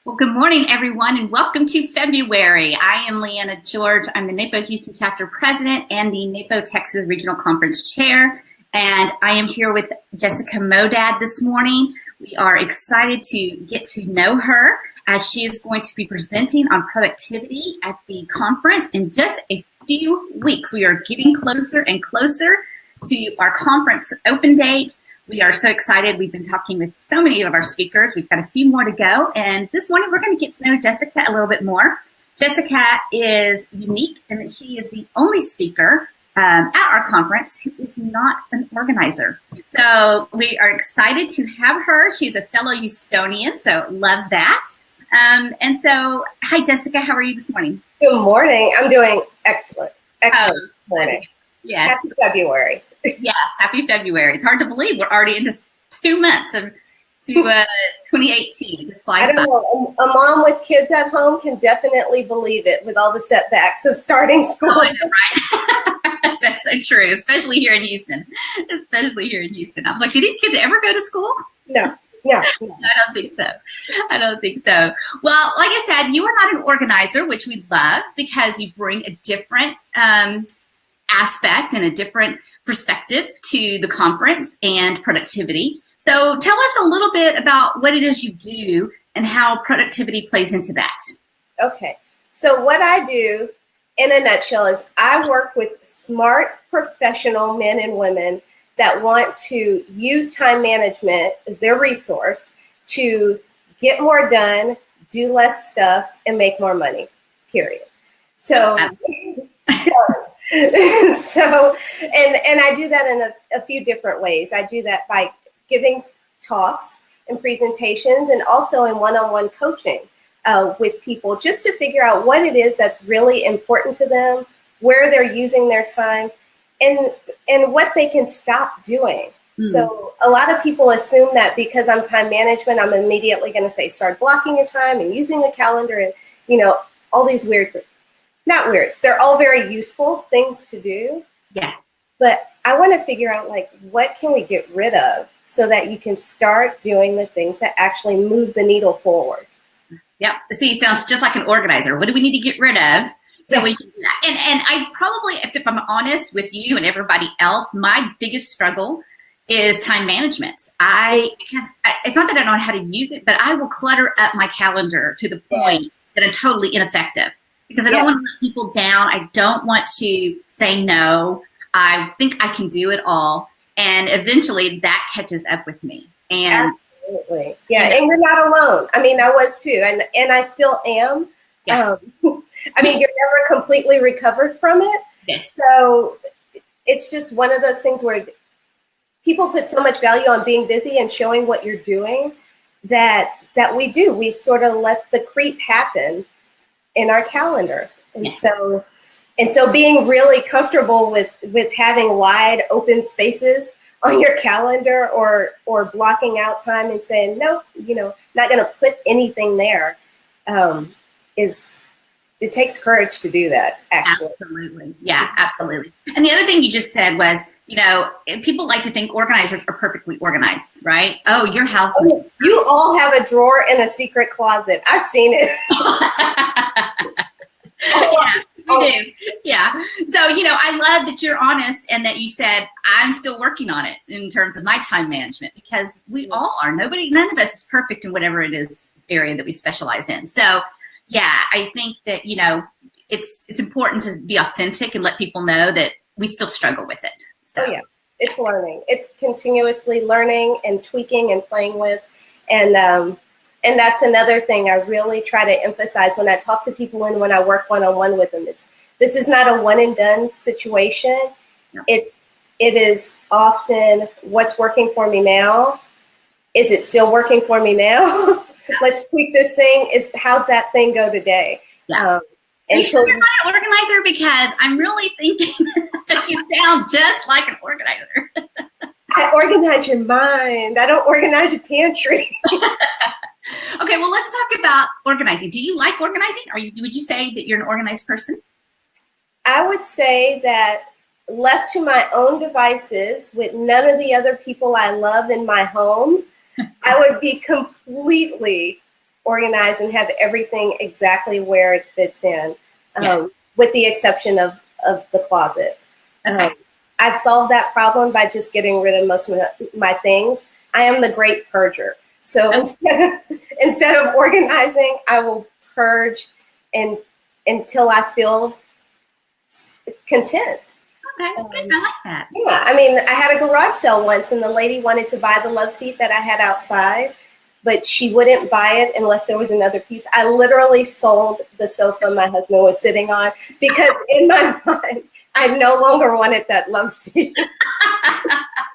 Well, good morning, everyone, and welcome to February. I am Leanna George. I'm the NAPO Houston Chapter President and the NAPO Texas Regional Conference Chair, and I am here with Jessica Modad this morning. We are excited to get to know her as she is going to be presenting on productivity at the conference in just a few weeks. We are getting closer and closer to our conference open date. We are so excited. We've been talking with so many of our speakers. We've got a few more to go. And this morning, we're going to get to know Jessica a little bit more. Jessica is unique in that she is the only speaker at our conference who is not an organizer. So we are excited to have her. She's a fellow Houstonian, so love that. And so, hi, Jessica. How are you this morning? Good morning. I'm doing excellent. Excellent morning. Yes. Happy February. Yes, happy February. It's hard to believe we're already into 2 months of 2018. It just flies I don't by. know. A mom with kids at home can definitely believe it with all the setbacks of starting school. Oh, I know, right? That's so true, especially here in Houston. Especially here in Houston. I was like, do these kids ever go to school? No. I don't think so. I don't think so. Well, like I said, you are not an organizer, which we love because you bring a different aspect and a different perspective to the conference and productivity. So tell us a little bit about what it is you do and how productivity plays into that. Okay. So what I do in a nutshell is I work with smart professional men and women that want to use time management as their resource to get more done, do less stuff, and make more money, period. So, so and I do that in a few different ways. I do that by giving talks and presentations and also in one-on-one coaching with people just to figure out what it is that's really important to them, where they're using their time, and what they can stop doing. So a lot of people assume that because I'm time management, I'm immediately going to say, start blocking your time and using the calendar and, all these not weird. They're all very useful things to do. Yeah. But I want to figure out, what can we get rid of so that you can start doing the things that actually move the needle forward. Yep. See, sounds just like an organizer. What do we need to get rid of so we can do that? And I probably, if I'm honest with you and everybody else, my biggest struggle is time management. It's not that I don't know how to use it, but I will clutter up my calendar to the point that I'm totally ineffective. Because I don't want to let people down. I don't want to say no. I think I can do it all. And eventually that catches up with me. And absolutely. Yeah, and you're not alone. I mean, I was too. And I still am. Yeah. You're never completely recovered from it. Yes. So it's just one of those things where people put so much value on being busy and showing what you're doing that we do. We sort of let the creep happen in our calendar. And so being really comfortable with having wide open spaces on your calendar or blocking out time and saying, no, not going to put anything there, it takes courage to do that, actually. Absolutely. Yeah, absolutely. And the other thing you just said was, people like to think organizers are perfectly organized, right? Oh, your house. You all have a drawer in a secret closet. I've seen it. Yeah, we do. Yeah. So, I love that you're honest and that you said, I'm still working on it in terms of my time management, because we all are. None of us is perfect in whatever it is area that we specialize in. So, yeah, I think that, it's important to be authentic and let people know that we still struggle with it. So. Oh, yeah. It's learning. It's continuously learning and tweaking and playing with. And that's another thing I really try to emphasize when I talk to people and when I work one-on-one with them. This is not a one and done situation. No. It is often what's working for me now. Is it still working for me now? Yeah. Let's tweak this thing. How'd that thing go today? Yeah. And so you're not an organizer, because I'm really thinking that you sound just like an organizer. I organize your mind. I don't organize your pantry. Okay, well, let's talk about organizing. Do you like organizing? Would you say that you're an organized person? I would say that left to my own devices with none of the other people I love in my home, I would be completely organized and have everything exactly where it fits in, Yeah. with the exception of the closet. Okay. I've solved that problem by just getting rid of most of my things. I am the great purger. So instead of organizing, I will purge until I feel content. Okay. Good. I like that. Yeah, I mean, I had a garage sale once, and the lady wanted to buy the love seat that I had outside, but she wouldn't buy it unless there was another piece. I literally sold the sofa my husband was sitting on because in my mind, I no longer wanted that love seat.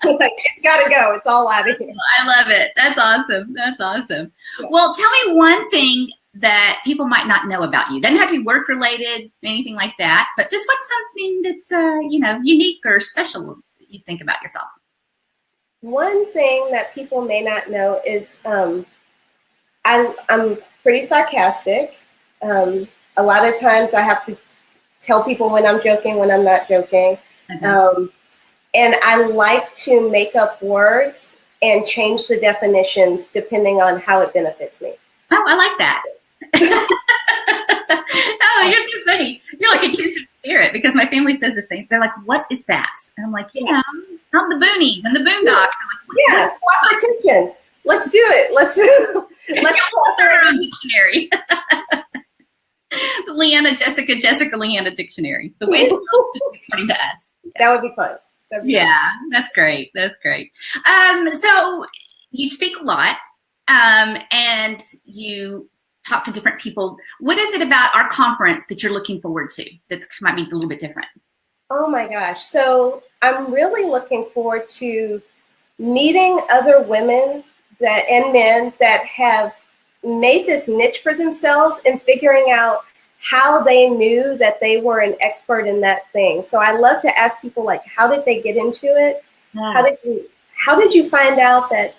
Like, it's got to go. It's all out of here. I love it. That's awesome. That's awesome. Yeah. Well, tell me one thing that people might not know about you. Doesn't have to be work related, anything like that, but just what's something that's unique or special that you think about yourself? One thing that people may not know is I'm pretty sarcastic. A lot of times I have to tell people when I'm joking, when I'm not joking. And I like to make up words and change the definitions depending on how it benefits me. Oh, I like that. Oh, you're so funny. You're like a kindred spirit because my family says the same. They're like, "What is that?" And I'm like, "Yeah, I'm the boonies and the boondocks." Yeah, competition. Let's do it. Let's start our own dictionary. The Jessica Leanna dictionary. The way the world is according to us. Yeah. That would be fun. That's great. That's great. So you speak a lot, and you talk to different people. What is it about our conference that you're looking forward to that might be a little bit different? Oh my gosh. So I'm really looking forward to meeting other women and men that have made this niche for themselves and figuring out how they knew that they were an expert in that thing. So I love to ask people, like, how did they get into it? Yeah. How did you find out that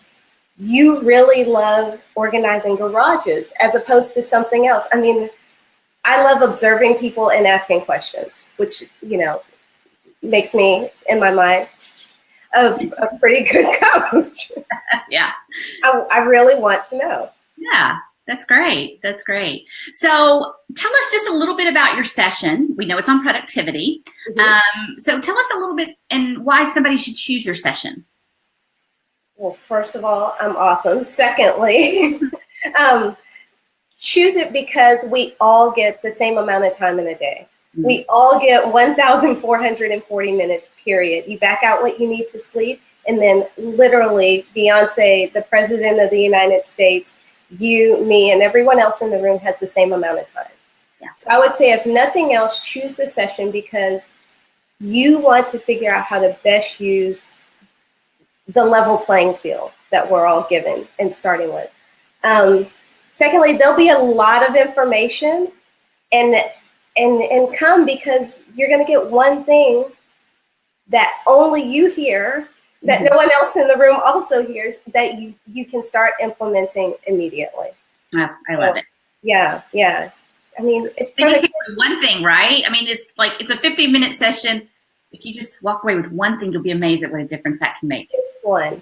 you really love organizing garages as opposed to something else? I mean, I love observing people and asking questions, which, makes me, in my mind, a pretty good coach. Yeah. I really want to know. Yeah, that's great. That's great. So tell us just a little bit about your session. We know it's on productivity. Mm-hmm. So tell us a little bit and why somebody should choose your session. Well, first of all, I'm awesome. Secondly, choose it because we all get the same amount of time in a day. Mm-hmm. We all get 1,440 minutes, period. You back out what you need to sleep, and then literally Beyonce, the President of the United States, you, me, and everyone else in the room has the same amount of time. Yeah. So I would say, if nothing else, choose the session because you want to figure out how to best use the level playing field that we're all given and starting with. Secondly, there'll be a lot of information and come because you're going to get one thing that only you hear, that mm-hmm. no one else in the room also hears, that you can start implementing immediately. Oh, I love it. Yeah. I mean, it's one thing, right? I mean, it's a 15-minute session. If you just walk away with one thing, you'll be amazed at what a difference that can make.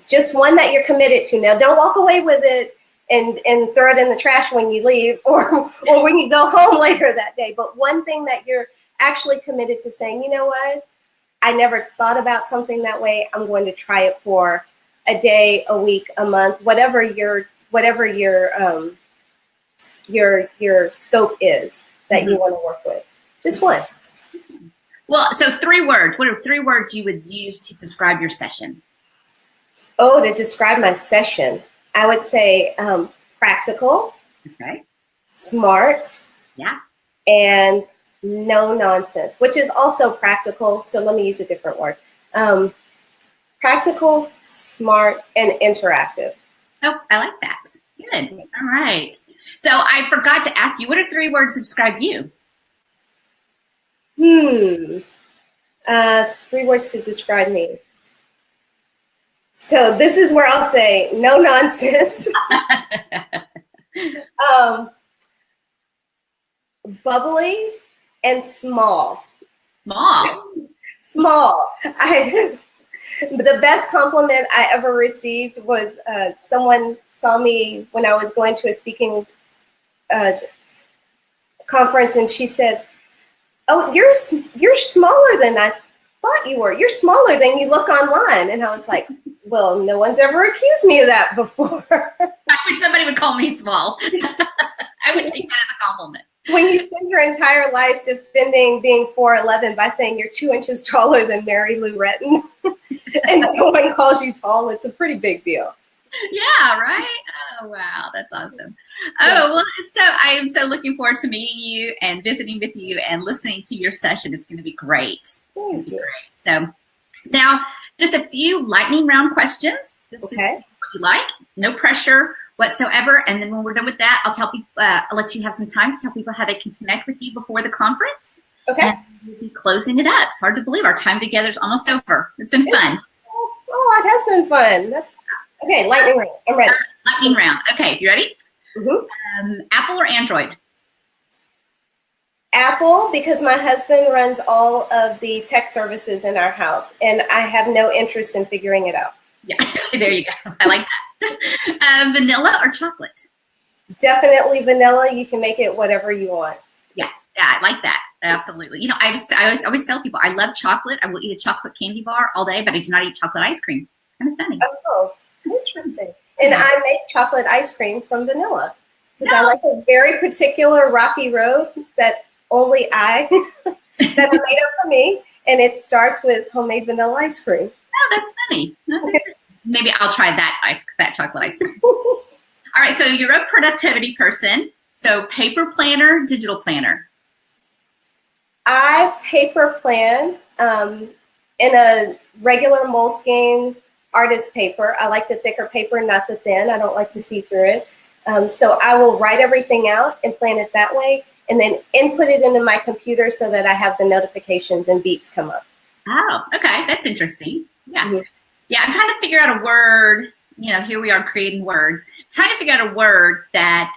Just one that you're committed to. Now, don't walk away with it and throw it in the trash when you leave or when you go home later that day. But one thing that you're actually committed to saying, you know what? I never thought about something that way. I'm going to try it for a day, a week, a month, whatever your scope is that mm-hmm. you want to work with. Just one. Well, so 3 words. What are 3 words you would use to describe your session? Oh, to describe my session, I would say practical, okay, smart, yeah, and no nonsense, which is also practical. So let me use a different word. Practical, smart, and interactive. Oh, I like that. Good. All right. So I forgot to ask you, what are 3 words to describe you? 3 words to describe me. So this is where I'll say no nonsense. Bubbly and small. Small. The best compliment I ever received was someone saw me when I was going to a speaking conference, and she said, "Oh, you're smaller than I thought you were. You're smaller than you look online." And I was like, "Well, no one's ever accused me of that before." I wish somebody would call me small. I would take that as a compliment. When you spend your entire life defending being 4'11" by saying you're 2 inches taller than Mary Lou Retton, and someone calls you tall, it's a pretty big deal. Yeah, right? Oh, wow. That's awesome. Oh, well, so I am so looking forward to meeting you and visiting with you and listening to your session. It's going to be great. Thank you. So now, just a few lightning round questions. Just to see what you like. No pressure whatsoever. And then when we're done with that, I'll let you have some time to tell people how they can connect with you before the conference. Okay. And we'll be closing it up. It's hard to believe our time together is almost over. It's been fun. Oh, it has been fun. That's okay. Lightning round. I'm ready. Lightning round. Okay, you ready? Mm-hmm. Apple or Android? Apple, because my husband runs all of the tech services in our house, and I have no interest in figuring it out. Yeah, there you go. I like that. Vanilla or chocolate? Definitely vanilla. You can make it whatever you want. Yeah, I like that. Absolutely. You know, I always tell people I love chocolate. I will eat a chocolate candy bar all day, but I do not eat chocolate ice cream. It's kind of funny. Oh, interesting. And I make chocolate ice cream from vanilla because I like a very particular rocky road that only that are made up for me, and it starts with homemade vanilla ice cream. Oh, that's funny. Maybe I'll try that chocolate ice cream. All right, so you're a productivity person. So paper planner, digital planner? I paper plan in a regular Moleskine artist paper. I like the thicker paper, not the thin. I don't like to see through it. So I will write everything out and plan it that way, and then input it into my computer so that I have the notifications and beeps come up. Oh, okay. That's interesting. Yeah. Mm-hmm. Yeah, I'm trying to figure out a word. You know, here we are creating words. Trying to figure out a word that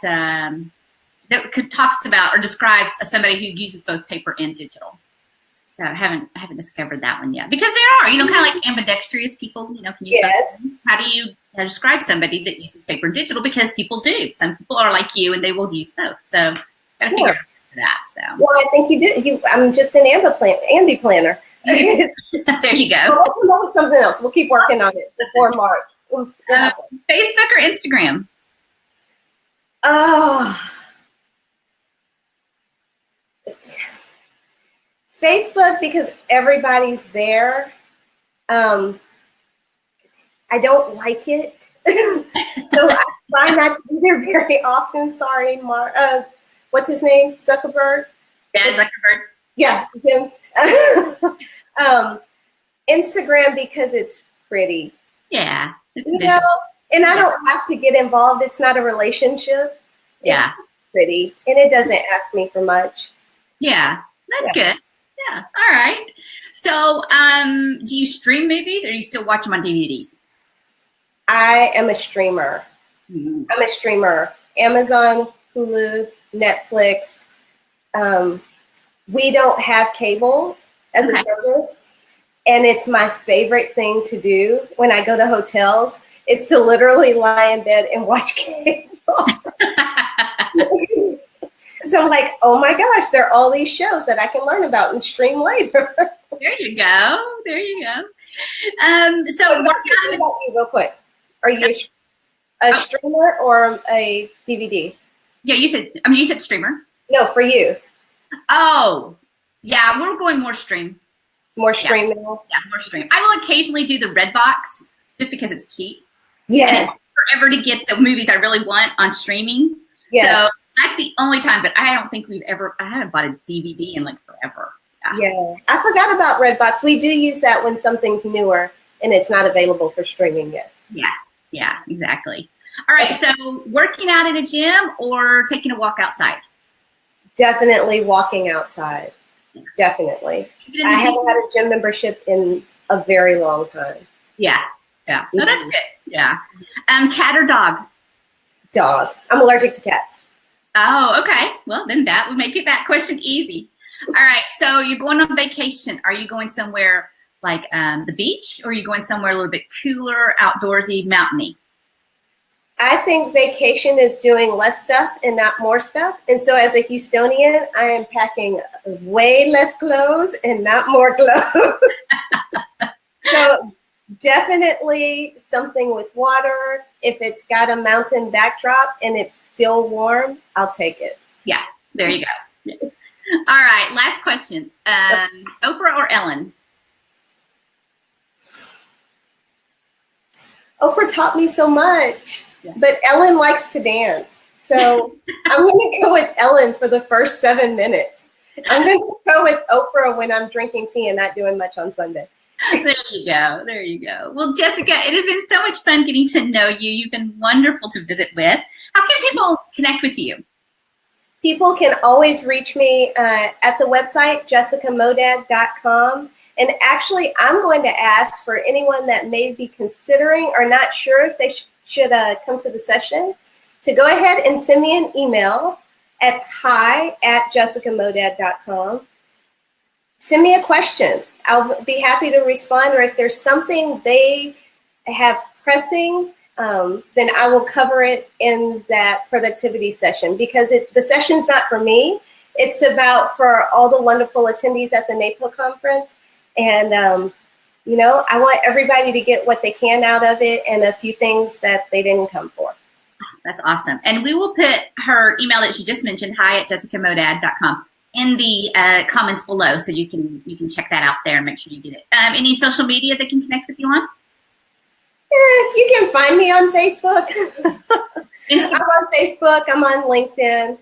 talks about or describes somebody who uses both paper and digital. So I haven't discovered that one yet, because there are, you know, kind of like ambidextrous people, you know, can use both. How do you describe somebody that uses paper and digital? Because people do. Some people are like you and they will use both. So gotta figure out that. So well, I think you do. I'm just an Andy planner. There you go. So let's come up with something else. We'll keep working on it before March. Facebook or Instagram? Facebook, because everybody's there. I don't like it. So I try not to be there very often. Sorry, what's his name? Zuckerberg? Yeah, Zuckerberg. Yeah, him. Instagram, because it's pretty. Yeah. You know, and I don't have to get involved. It's not a relationship. Yeah. It's pretty, and it doesn't ask me for much. Yeah, that's good. Yeah. All right. So, do you stream movies or do you still watch them on DVDs? I am a streamer. Mm-hmm. I'm a streamer. Amazon, Hulu, Netflix. We don't have cable as a service, and it's my favorite thing to do when I go to hotels is to literally lie in bed and watch cable. So I'm like, oh my gosh, there are all these shows that I can learn about and stream later. There you go. There you go. So what about you real quick? Are you a streamer or a DVD? Yeah, you said streamer. No, for you. Oh, yeah, we're going more stream. More stream now? Yeah, more stream. I will occasionally do the Redbox just because it's cheap. Yes. And it's forever to get the movies I really want on streaming. Yeah. So that's the only time, but I don't think I haven't bought a DVD in like forever. Yeah. I forgot about Redbox. We do use that when something's newer and it's not available for streaming yet. Yeah, exactly. All right, so working out in a gym or taking a walk outside? Definitely walking outside. Definitely. I haven't had a gym membership in a very long time. Yeah. No, that's good. Yeah. Cat or dog? Dog. I'm allergic to cats. Oh, okay. Well, then that would make that question easy. All right. So you're going on vacation. Are you going somewhere like the beach, or are you going somewhere a little bit cooler, outdoorsy, mountainy? I think vacation is doing less stuff and not more stuff. And so as a Houstonian, I am packing way less clothes and not more clothes. So definitely something with water. If it's got a mountain backdrop and it's still warm, I'll take it. Yeah, there you go. All right, last question. Oprah or Ellen? Oprah taught me so much, but Ellen likes to dance. So I'm going to go with Ellen for the first 7 minutes. I'm going to go with Oprah when I'm drinking tea and not doing much on Sunday. There you go. There you go. Well, Jessica, it has been so much fun getting to know you. You've been wonderful to visit with. How can people connect with you? People can always reach me at the website, jessicamodad.com. And actually, I'm going to ask for anyone that may be considering or not sure if they should come to the session to go ahead and send me an email at hi@jessicamodad.com. Send me a question. I'll be happy to respond, or if there's something they have pressing, then I will cover it in that productivity session, because the session's not for me. It's about for all the wonderful attendees at the NAPO conference. And, you know, I want everybody to get what they can out of it and a few things that they didn't come for. That's awesome. And we will put her email that she just mentioned, hi@jessicamodad.com, in the comments below, so you can check that out there and make sure you get it. Any social media they can connect with you on? You can find me on Facebook. I'm on Facebook. I'm on LinkedIn.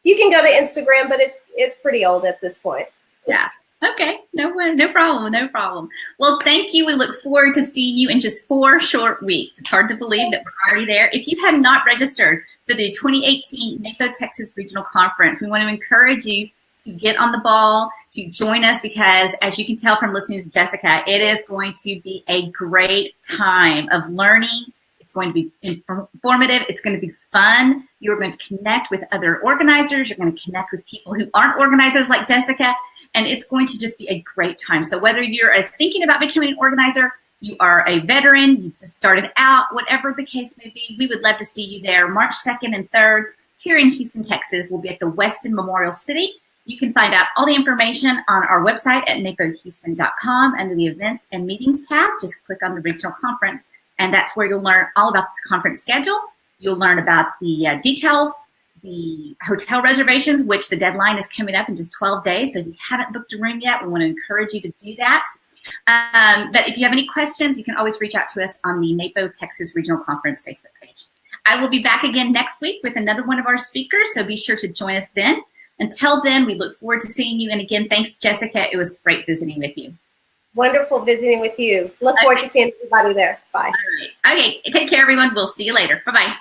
You can go to Instagram, but it's pretty old at this point. Yeah. Okay. No problem. No problem. Well, thank you. We look forward to seeing you in just 4 short weeks. It's hard to believe that we're already there. If you have not registered for the 2018 NAPO Texas Regional Conference, we want to encourage you to get on the ball, to join us, because as you can tell from listening to Jessica, it is going to be a great time of learning. It's going to be informative. It's going to be fun. You're going to connect with other organizers. You're going to connect with people who aren't organizers like Jessica, and it's going to just be a great time. So whether you're thinking about becoming an organizer, you are a veteran, you just started out, whatever the case may be, we would love to see you there. March 2nd and 3rd here in Houston, Texas. We'll be at the Westin Memorial City. You can find out all the information on our website at napohouston.com under the Events and Meetings tab. Just click on the Regional Conference, and that's where you'll learn all about this conference schedule. You'll learn about the details, the hotel reservations, which the deadline is coming up in just 12 days. So if you haven't booked a room yet, we want to encourage you to do that. But if you have any questions, you can always reach out to us on the NAPO Texas Regional Conference Facebook page. I will be back again next week with another one of our speakers, so be sure to join us then. Until then, we look forward to seeing you. And again, thanks, Jessica. It was great visiting with you. Wonderful visiting with you. Look forward to seeing everybody there. Bye. All right. Okay. Take care, everyone. We'll see you later. Bye-bye.